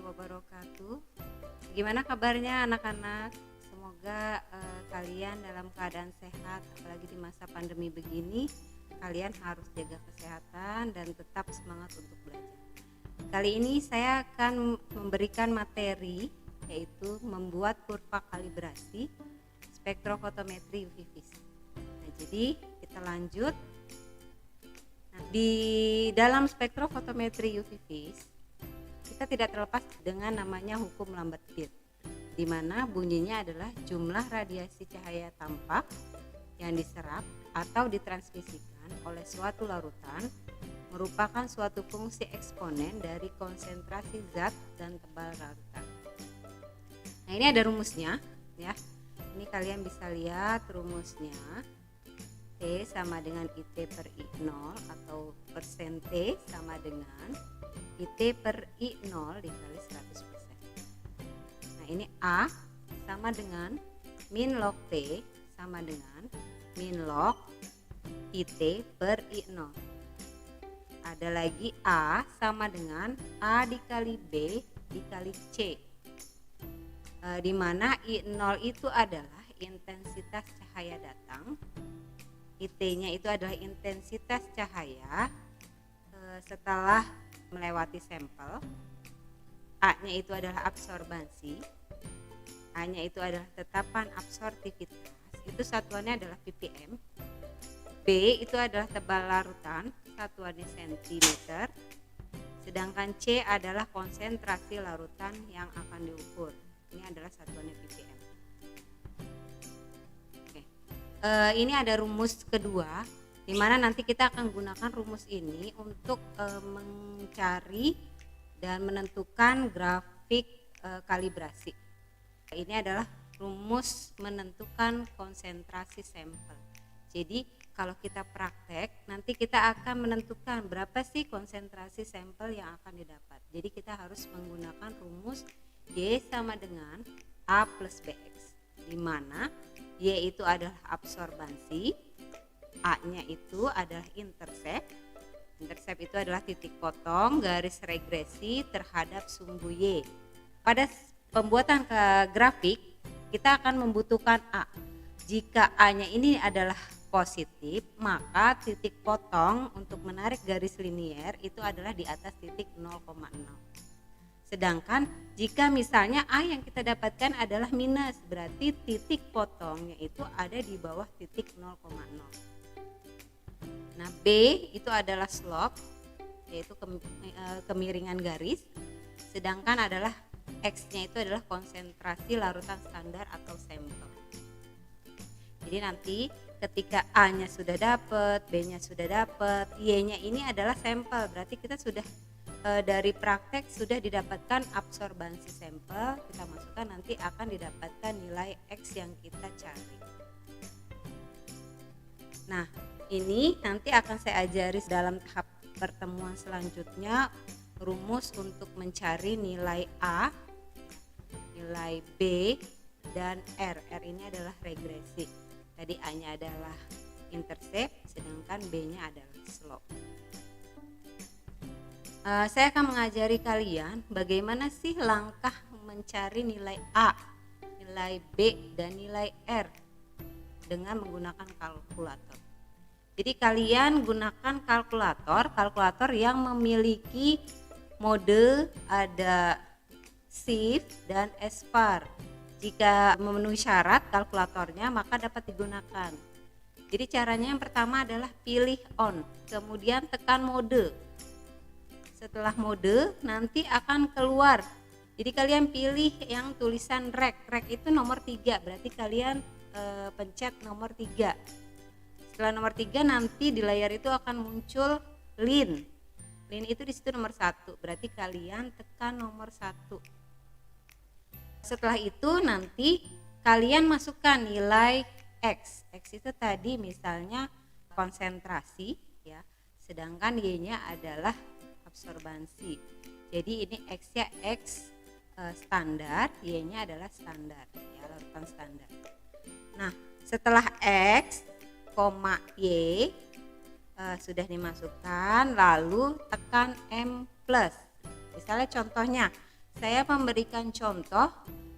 wabarakatuh. Gimana kabarnya anak-anak? Semoga kalian dalam keadaan sehat, apalagi di masa pandemi begini. Kalian harus jaga kesehatan dan tetap semangat untuk belajar. Kali ini saya akan memberikan materi, yaitu membuat kurva kalibrasi spektrofotometri UV vis. Nah, jadi kita lanjut. Nah, di dalam spektrofotometri UV vis, kita tidak terlepas dengan namanya hukum Lambert-Witt, di mana bunyinya adalah jumlah radiasi cahaya tampak yang diserap atau ditransmisikan oleh suatu larutan merupakan suatu fungsi eksponen dari konsentrasi zat dan tebal larutan. Nah, ini ada rumusnya ya. Ini kalian bisa lihat rumusnya. T sama dengan IT per I0 atau persen T sama dengan IT per I0 dikali 100%. Nah, ini A sama dengan min log T sama dengan min log IT per I0. Ada lagi A sama dengan A dikali B dikali C, di mana I0 itu adalah intensitas cahaya datang, IT-nya itu adalah intensitas cahaya setelah melewati sampel, A-nya itu adalah absorbansi, A-nya itu adalah tetapan absorptivitas, itu satuannya adalah ppm, B itu adalah tebal larutan, satuannya cm, sedangkan C adalah konsentrasi larutan yang akan diukur, ini adalah satuannya ppm. Ini ada rumus kedua, di mana nanti kita akan gunakan rumus ini untuk mencari dan menentukan grafik kalibrasi. Ini adalah rumus menentukan konsentrasi sampel. Jadi kalau kita praktek, nanti kita akan menentukan berapa sih konsentrasi sampel yang akan didapat. Jadi kita harus menggunakan rumus Y sama dengan A plus BX, di mana Y itu adalah absorbansi, A-nya itu adalah intercept. Intercept itu adalah titik potong garis regresi terhadap sumbu Y. Pada pembuatan ke grafik, kita akan membutuhkan A. Jika A-nya ini adalah positif, maka titik potong untuk menarik garis linier itu adalah di atas titik 0,0. Sedangkan jika misalnya A yang kita dapatkan adalah minus, berarti titik potongnya itu ada di bawah titik 0,0. Nah, B itu adalah slope, yaitu kemiringan garis. Sedangkan adalah X-nya itu adalah konsentrasi larutan standar atau sampel. Jadi nanti ketika A-nya sudah dapat, B-nya sudah dapat, Y-nya ini adalah sampel, berarti kita sudah dari praktek sudah didapatkan absorbansi sampel, kita masukkan nanti akan didapatkan nilai X yang kita cari. Nah, ini nanti akan saya ajari dalam tahap pertemuan selanjutnya rumus untuk mencari nilai A, nilai B, dan R. R ini adalah regresi. Tadi A-nya adalah intercept, sedangkan B-nya adalah slope. Saya akan mengajari kalian bagaimana sih langkah mencari nilai A, nilai B, dan nilai R dengan menggunakan kalkulator. Jadi kalian gunakan kalkulator yang memiliki mode ada shift dan SPAR. Jika memenuhi syarat kalkulatornya maka dapat digunakan. Jadi caranya yang pertama adalah pilih on, kemudian tekan mode. Setelah mode nanti akan keluar. Jadi kalian pilih yang tulisan rek itu nomor 3, berarti kalian pencet nomor 3. Setelah nomor 3 nanti di layar itu akan muncul line itu di situ nomor 1, berarti kalian tekan nomor 1. Setelah itu nanti kalian masukkan nilai X itu tadi misalnya konsentrasi ya, sedangkan Y-nya adalah absorbansi. Jadi ini X-nya X standar, Y-nya adalah standar ya, larutan standar. Nah, setelah X, Y sudah dimasukkan, lalu tekan M+. Misalnya contohnya saya memberikan contoh.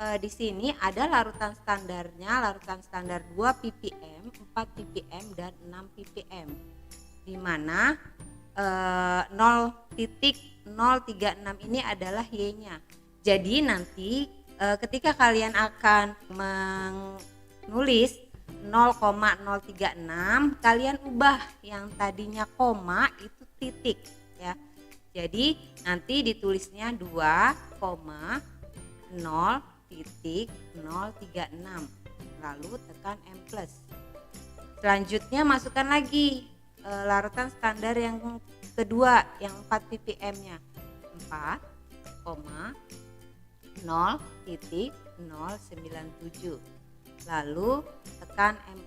Di sini ada larutan standarnya, larutan standar 2 ppm, 4 ppm, dan 6 ppm, di mana 0,036 ini adalah Y-nya. Jadi nanti ketika kalian akan menulis 0,036, kalian ubah yang tadinya koma itu titik ya. Jadi nanti ditulisnya 2,0,036, lalu tekan M+. Selanjutnya masukkan lagi larutan standar yang kedua yang 4 ppm-nya, 4,0,097, lalu tekan M+.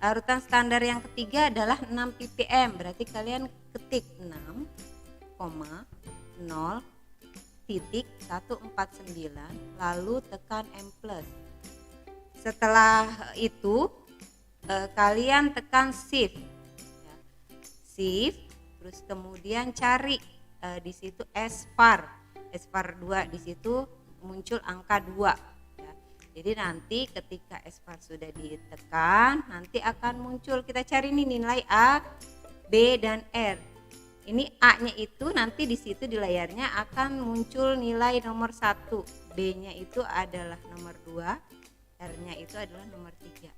Larutan standar yang ketiga adalah 6 ppm, berarti kalian ketik 6,0,149, lalu tekan M+. Setelah itu kalian tekan shift ya. Shift, terus kemudian cari di situ SVAR 2, di situ muncul angka 2 ya. Jadi nanti ketika SVAR sudah ditekan, nanti akan muncul, kita cari nih nilai A, B, dan R. Ini A-nya itu nanti di situ di layarnya akan muncul nilai nomor 1, B-nya itu adalah nomor 2, R-nya itu adalah nomor 3.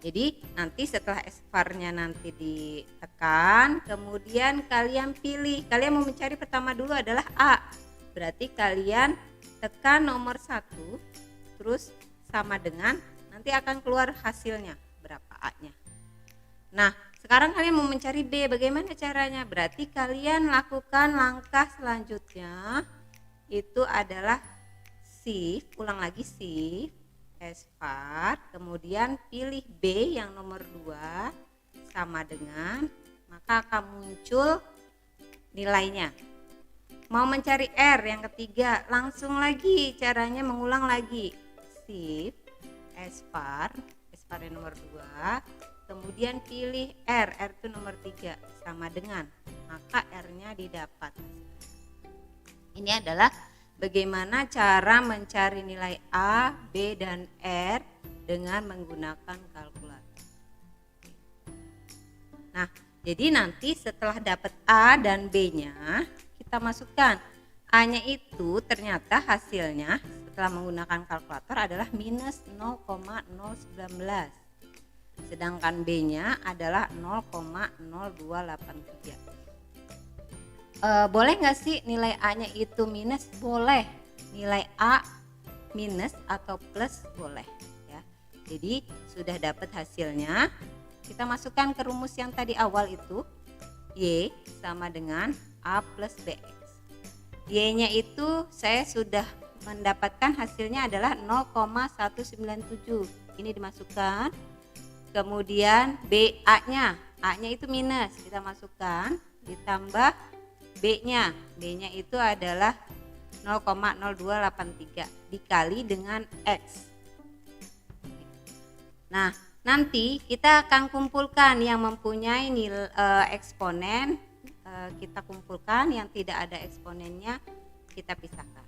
Jadi nanti setelah SVAR-nya nanti ditekan, kemudian kalian pilih, kalian mau mencari pertama dulu adalah A. Berarti kalian tekan nomor 1, terus sama dengan, nanti akan keluar hasilnya berapa A-nya. Nah, sekarang kalian mau mencari B, bagaimana caranya? Berarti kalian lakukan langkah selanjutnya, itu adalah shift, ulang lagi shift, SVAR, kemudian pilih B yang nomor 2 sama dengan, maka akan muncul nilainya. Mau mencari R yang ketiga, langsung lagi caranya mengulang lagi, shift, SVAR yang nomor 2, kemudian pilih R itu nomor 3 sama dengan, maka R-nya didapat. Ini adalah bagaimana cara mencari nilai A, B, dan R dengan menggunakan kalkulator. Nah, jadi nanti setelah dapat A dan B-nya, kita masukkan. A-nya itu ternyata hasilnya setelah menggunakan kalkulator adalah minus 0,019. Sedangkan B-nya adalah 0,0283. Boleh nggak sih nilai A-nya itu minus? Boleh. Nilai A minus atau plus boleh ya. Jadi sudah dapat hasilnya, kita masukkan ke rumus yang tadi awal itu, Y sama dengan A plus BX. Y-nya itu saya sudah mendapatkan hasilnya adalah 0,197. Ini dimasukkan. Kemudian A-nya itu minus, kita masukkan, ditambah B-nya itu adalah 0,0283 dikali dengan X. Nah, nanti kita akan kumpulkan yang mempunyai nilai eksponen, kita kumpulkan, yang tidak ada eksponennya kita pisahkan.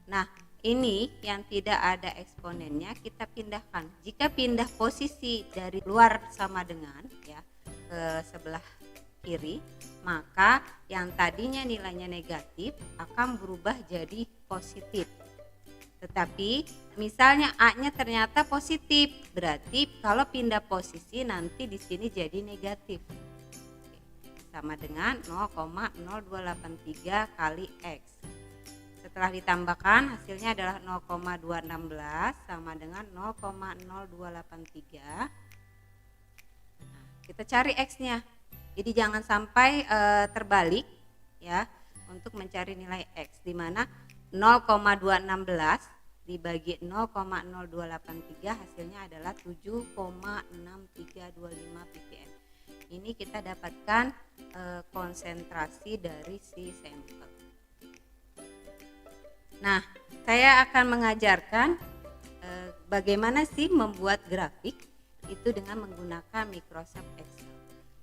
Nah, ini yang tidak ada eksponennya kita pindahkan. Jika pindah posisi dari luar sama dengan ya ke sebelah kiri, maka yang tadinya nilainya negatif akan berubah jadi positif. Tetapi misalnya A-nya ternyata positif, berarti kalau pindah posisi nanti di sini jadi negatif. Sama dengan 0,0283 kali X. Setelah ditambahkan hasilnya adalah 0,216 sama dengan 0,0283. Nah, kita cari X-nya. Jadi jangan sampai terbalik ya untuk mencari nilai X, di mana 0,216 dibagi 0,0283 hasilnya adalah 7,6325 ppm. Ini kita dapatkan konsentrasi dari si sampel. Nah, saya akan mengajarkan bagaimana sih membuat grafik itu dengan menggunakan Microsoft Excel.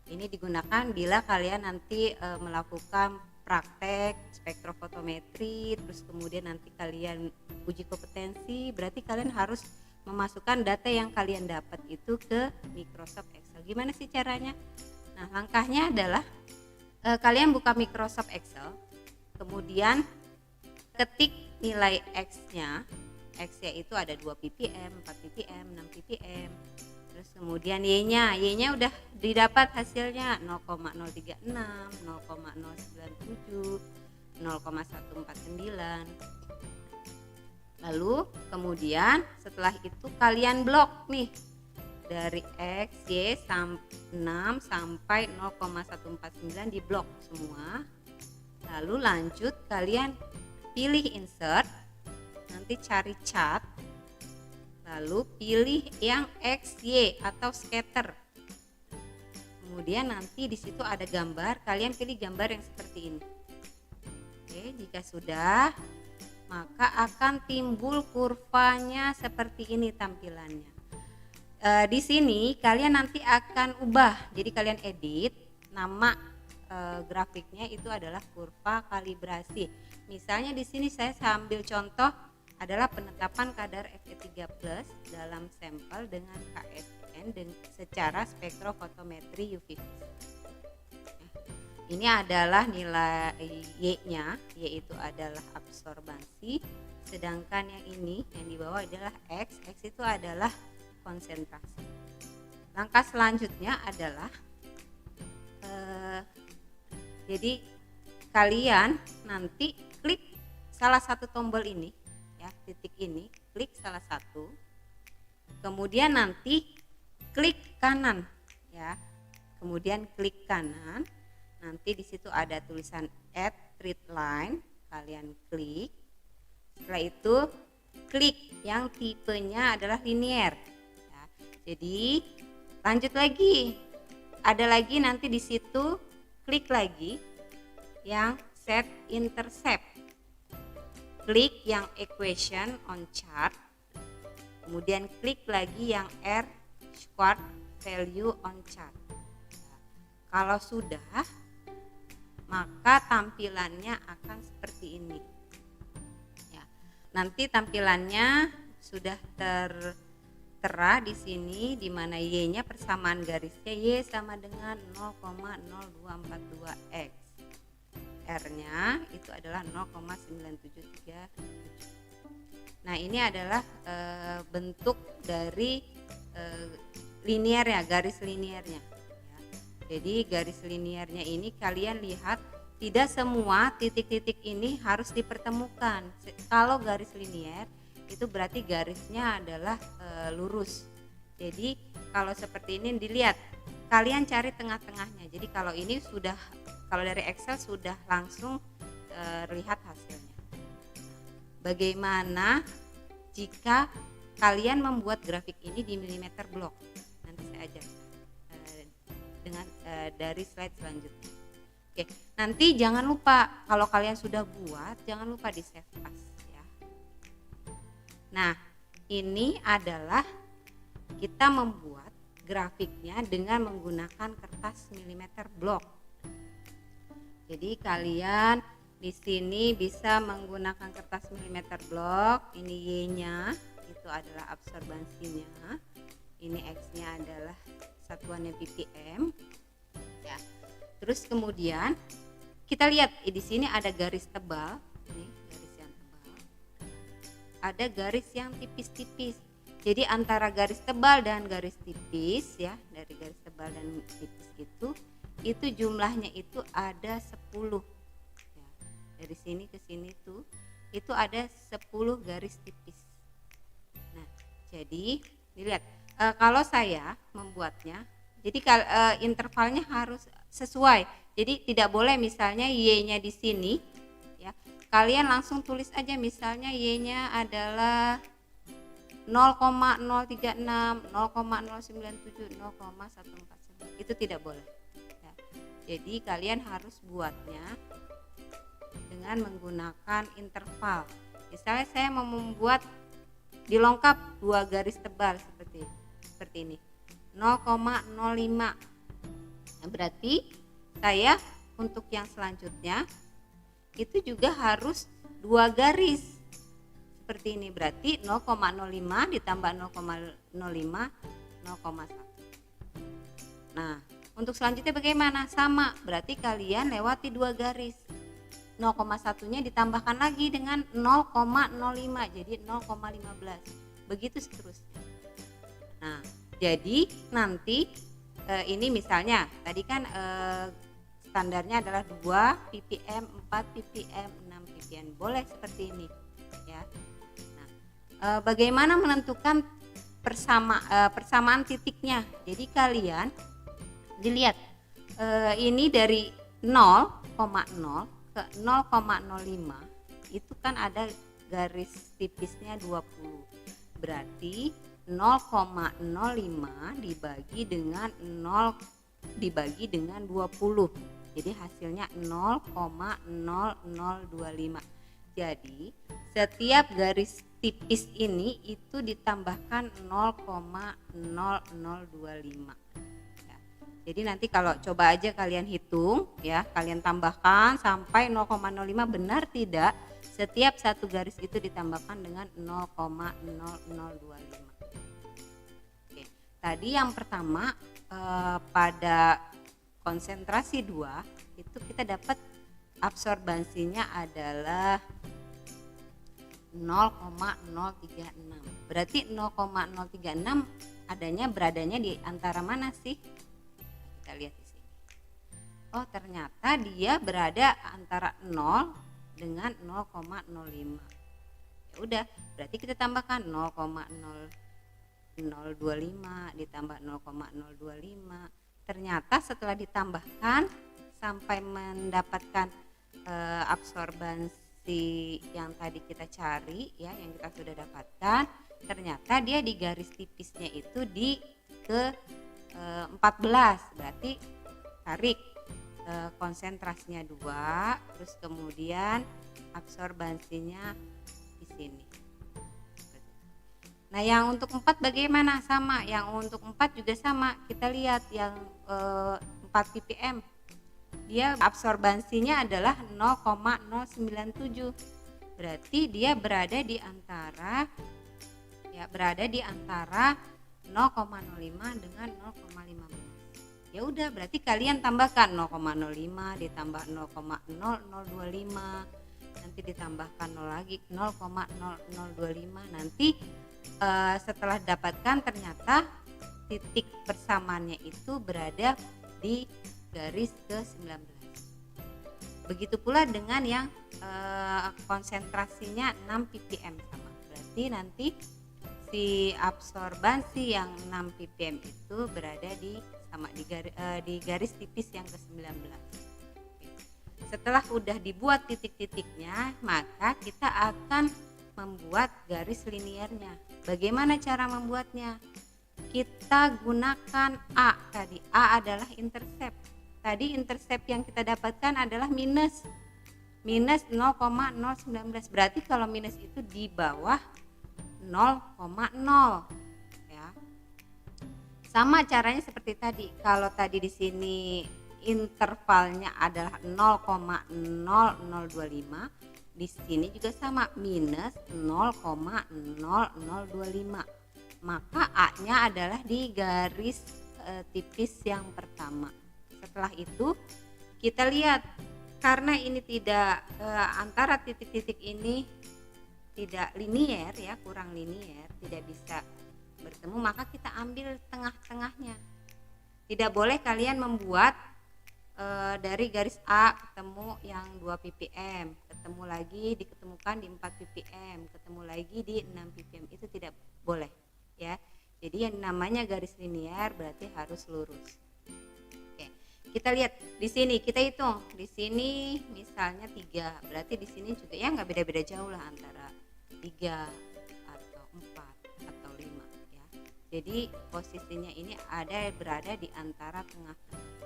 Ini digunakan bila kalian nanti melakukan praktek spektrofotometri, terus kemudian nanti kalian uji kompetensi, berarti kalian harus memasukkan data yang kalian dapat itu ke Microsoft Excel. Gimana sih caranya? Nah, langkahnya adalah kalian buka Microsoft Excel, kemudian ketik nilai X-nya. X-nya itu ada 2 ppm, 4 ppm, 6 ppm. Terus kemudian Y-nya udah didapat hasilnya 0,036, 0,097, 0,149. Lalu kemudian setelah itu kalian blok nih dari X, Y, 6 sampai 0,149 di blok semua. Lalu lanjut kalian pilih insert, nanti cari chart, lalu pilih yang X, Y atau scatter. Kemudian nanti di situ ada gambar, kalian pilih gambar yang seperti ini. Oke, jika sudah, maka akan timbul kurvanya seperti ini tampilannya. Di sini kalian nanti akan ubah, jadi kalian edit nama grafiknya itu adalah kurva kalibrasi. Misalnya di sini saya sambil contoh adalah penetapan kadar Fe3+ dalam sampel dengan KSN secara spektrofotometri UV. Ini adalah nilai Y-nya, yaitu adalah absorbansi, sedangkan yang ini yang di bawah adalah X itu adalah konsentrasi. Langkah selanjutnya adalah jadi kalian nanti klik salah satu tombol ini ya, titik ini, klik salah satu, kemudian nanti klik kanan ya, kemudian klik kanan. Nanti di situ ada tulisan add treat line, kalian klik. Setelah itu klik yang tipenya adalah linear. Ya, jadi lanjut lagi, ada lagi nanti di situ klik lagi yang set intercept. Klik yang equation on chart. Kemudian klik lagi yang R squared value on chart. Ya, kalau sudah, maka tampilannya akan seperti ini ya. Nanti tampilannya sudah tertera di sini, di mana Y-nya persamaan garisnya Y sama dengan 0,0242 X, R-nya itu adalah 0,9737. Nah, ini adalah bentuk dari linear ya, garis linearnya. Jadi garis linearnya ini kalian lihat tidak semua titik-titik ini harus dipertemukan. Kalau garis linear itu berarti garisnya adalah lurus. Jadi kalau seperti ini dilihat, kalian cari tengah-tengahnya. Jadi kalau ini sudah, kalau dari Excel sudah langsung lihat hasilnya. Bagaimana jika kalian membuat grafik ini di milimeter block? Nanti saya ajarkan dengan dari slide selanjutnya. Oke, nanti jangan lupa kalau kalian sudah buat, jangan lupa di save as ya. Nah, ini adalah kita membuat grafiknya dengan menggunakan kertas milimeter block. Jadi kalian di sini bisa menggunakan kertas milimeter block. Ini Y-nya itu adalah absorbansinya. Ini X-nya adalah satuannya ppm ya. Terus kemudian kita lihat di sini ada garis tebal, nih garis yang tebal, ada garis yang tipis-tipis. Jadi antara garis tebal dan garis tipis ya, dari garis tebal dan tipis itu jumlahnya itu ada 10 ya. Dari sini ke sini itu ada 10 garis tipis. Nah, jadi dilihat, kalau saya membuatnya, jadi intervalnya harus sesuai. Jadi tidak boleh misalnya Y-nya di sini ya, kalian langsung tulis aja misalnya Y-nya adalah 0,036, 0,097, 0,149. Itu tidak boleh ya. Jadi kalian harus buatnya dengan menggunakan interval. Misalnya saya mau membuat dilengkap 2 garis tebal seperti ini 0,05. Nah, berarti saya untuk yang selanjutnya itu juga harus 2 garis seperti ini, berarti 0,05 ditambah 0,05 0,1. Nah, untuk selanjutnya bagaimana? Sama, berarti kalian lewati 2 garis. 0,1-nya ditambahkan lagi dengan 0,05, jadi 0,15. Begitu seterusnya. Nah, jadi nanti ini misalnya tadi kan standarnya adalah 2 ppm, 4 ppm, 6 ppm. Boleh seperti ini ya. Nah, bagaimana menentukan persamaan titiknya? Jadi kalian dilihat ini dari 0,0 ke 0,05 itu kan ada garis tipisnya 20. Berarti 0,05 dibagi dengan 20. Jadi hasilnya 0,0025. Jadi setiap garis tipis ini itu ditambahkan 0,0025. Ya. Jadi nanti kalau coba aja kalian hitung ya, kalian tambahkan sampai 0,05 benar tidak? Setiap satu garis itu ditambahkan dengan 0,0025. Oke. Tadi yang pertama pada konsentrasi 2 itu kita dapat absorbansinya adalah 0,036. Berarti 0,036 beradanya di antara mana sih? Kita lihat di sini. Oh, ternyata dia berada antara 0 dengan 0,05. Ya udah, berarti kita tambahkan 0,0025 ditambah 0,025. Ternyata setelah ditambahkan sampai mendapatkan absorbansi yang tadi kita cari ya, yang kita sudah dapatkan, ternyata dia di garis tipisnya itu di ke 14. Berarti tarik konsentrasinya 2, terus kemudian absorbansinya di sini. Nah, yang untuk 4 bagaimana? Sama, yang untuk 4 juga sama. Kita lihat yang 4 ppm. Dia absorbansinya adalah 0,097. Berarti dia berada di antara 0,05 dengan 0,15. Ya udah, berarti kalian tambahkan 0,05 ditambah 0,0025. Nanti ditambahkan 0 lagi 0,0025. Nanti setelah dapatkan ternyata titik persamaannya itu berada di garis ke-19. Begitu pula dengan yang konsentrasinya 6 ppm sama. Berarti nanti si absorbansi yang 6 ppm itu berada di garis tipis yang ke-19. Setelah udah dibuat titik-titiknya, maka kita akan membuat garis liniernya. Bagaimana cara membuatnya? Kita gunakan A tadi. A adalah intercept. Tadi intercept yang kita dapatkan adalah minus 0,019. Berarti kalau minus itu di bawah 0,0 ya. Sama caranya seperti tadi. Kalau tadi di sini intervalnya adalah 0,0025, di sini juga sama, minus 0,0025. Maka A-nya adalah di garis tipis yang pertama. Setelah itu kita lihat, karena ini tidak antara titik-titik ini tidak linier ya, kurang linier, tidak bisa bertemu, maka kita ambil tengah-tengahnya. Tidak boleh kalian membuat dari garis A ketemu yang 2 ppm, ketemu lagi diketemukan di 4 ppm, ketemu lagi di 6 ppm, itu tidak boleh ya. Jadi yang namanya garis linier berarti harus lurus. Oke, kita lihat di sini, kita hitung di sini misalnya 3, berarti di sini juga ya nggak beda-beda jauh lah antara 3 atau 4 atau 5 ya. Jadi posisinya ini berada di antara tengah-tengah.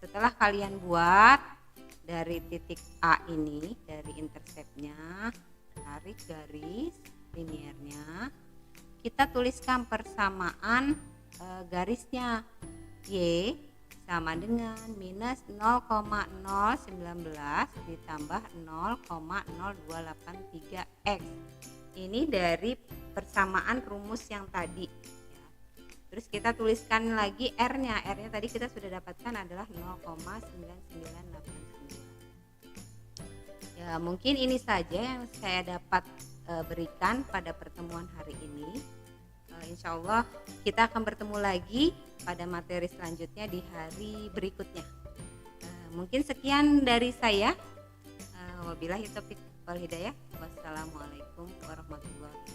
Setelah kalian buat dari titik A ini, dari interceptnya, tarik garis liniernya, kita tuliskan persamaan garisnya Y sama dengan minus 0,019 ditambah 0,0283 X. Ini dari persamaan rumus yang tadi ya. Terus kita tuliskan lagi R-nya tadi kita sudah dapatkan adalah 0,9989. Ya, mungkin ini saja yang saya dapat berikan pada pertemuan hari ini. Insya Allah kita akan bertemu lagi pada materi selanjutnya di hari berikutnya. Mungkin sekian dari saya. Wabillahi taufiq wal hidayah. Wassalamualaikum warahmatullahi wabarakatuh.